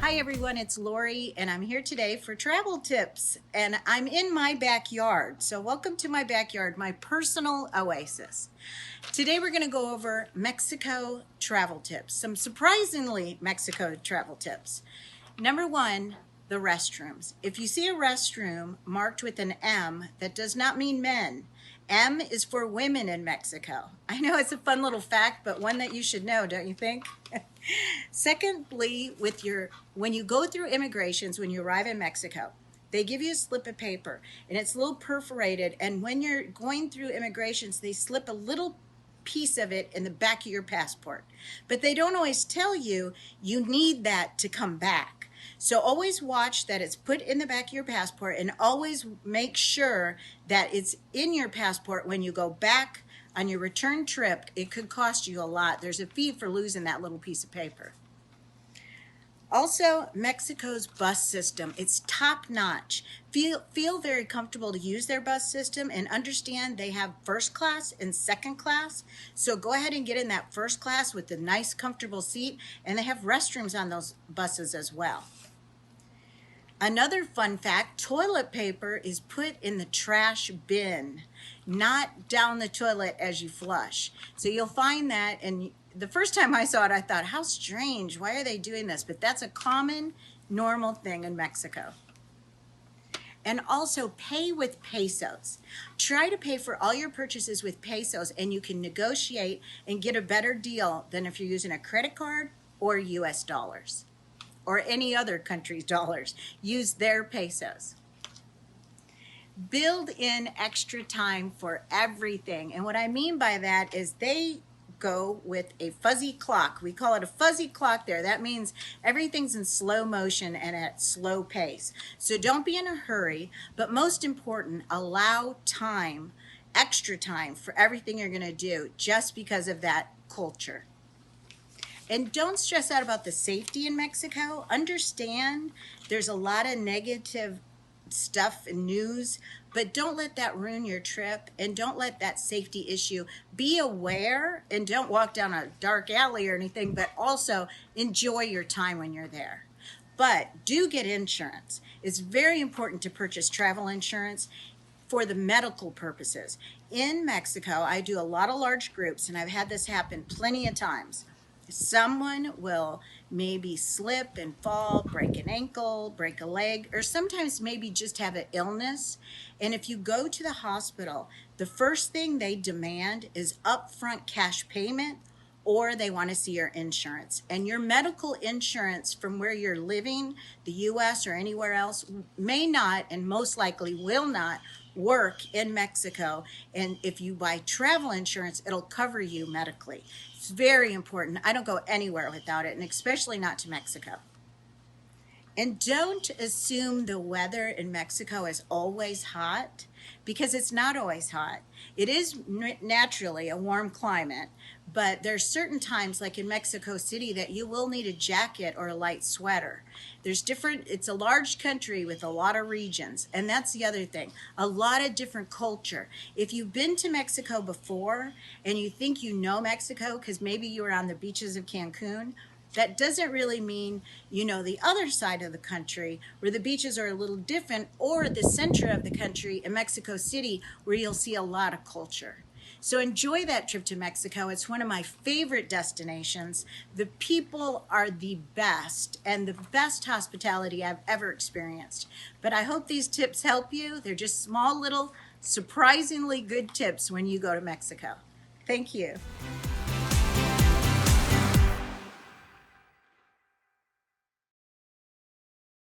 Hi everyone, it's Lori and I'm here today for travel tips and I'm in my backyard. So welcome to my backyard, my personal oasis. Today we're going to go over Mexico travel tips, some surprisingly Mexico travel tips. Number one, the restrooms. If you see a restroom marked with an M, that does not mean men. M is for women in Mexico. I know it's a fun little fact, but one that you should know, don't you think? Secondly, when you go through immigrations, when you arrive in Mexico, they give you a slip of paper and it's a little perforated, and when you're going through immigrations, they slip a little piece of it in the back of your passport. But they don't always tell you you need that to come back. So always watch that it's put in the back of your passport, and always make sure that it's in your passport when you go back on your return trip. It could cost you a lot. There's a fee for losing that little piece of paper. Also, Mexico's bus system, it's top notch. Feel very comfortable to use their bus system, and understand they have first class and second class. So go ahead and get in that first class with the nice comfortable seat, and they have restrooms on those buses as well. Another fun fact, toilet paper is put in the trash bin, not down the toilet as you flush. So you'll find that, and the first time I saw it, I thought, how strange, why are they doing this? But that's a common, normal thing in Mexico. And also pay with pesos. Try to pay for all your purchases with pesos, and you can negotiate and get a better deal than if you're using a credit card or US dollars or any other country's dollars. Use their pesos. Build in extra time for everything. And what I mean by that is they go with a fuzzy clock. We call it a fuzzy clock there. That means everything's in slow motion and at slow pace. So don't be in a hurry, but most important, allow time, extra time for everything you're gonna do, just because of that culture. And don't stress out about the safety in Mexico. Understand there's a lot of negative stuff and news, but don't let that ruin your trip, and don't let that safety issue. Be aware and don't walk down a dark alley or anything, but also enjoy your time when you're there. But do get insurance. It's very important to purchase travel insurance for the medical purposes. In Mexico, I do a lot of large groups, and I've had this happen plenty of times. Someone will maybe slip and fall, break an ankle, break a leg, or sometimes maybe just have an illness. And if you go to the hospital, the first thing they demand is upfront cash payment, or they want to see your insurance. And your medical insurance from where you're living, the US or anywhere else, may not, and most likely will not, work in Mexico. And if you buy travel insurance, it'll cover you medically. It's very important. I don't go anywhere without it, and especially not to Mexico. And don't assume the weather in Mexico is always hot, because it's not always hot. It is naturally a warm climate, but there's certain times, like in Mexico City, that you will need a jacket or a light sweater. It's a large country with a lot of regions, and that's the other thing, a lot of different culture. If you've been to Mexico before and you think you know Mexico because maybe you were on the beaches of Cancun, that doesn't really mean you know the other side of the country, where the beaches are a little different, or the center of the country in Mexico City, where you'll see a lot of culture. So enjoy that trip to Mexico. It's one of my favorite destinations. The people are the best, and the best hospitality I've ever experienced. But I hope these tips help you. They're just small little, surprisingly good tips when you go to Mexico. Thank you.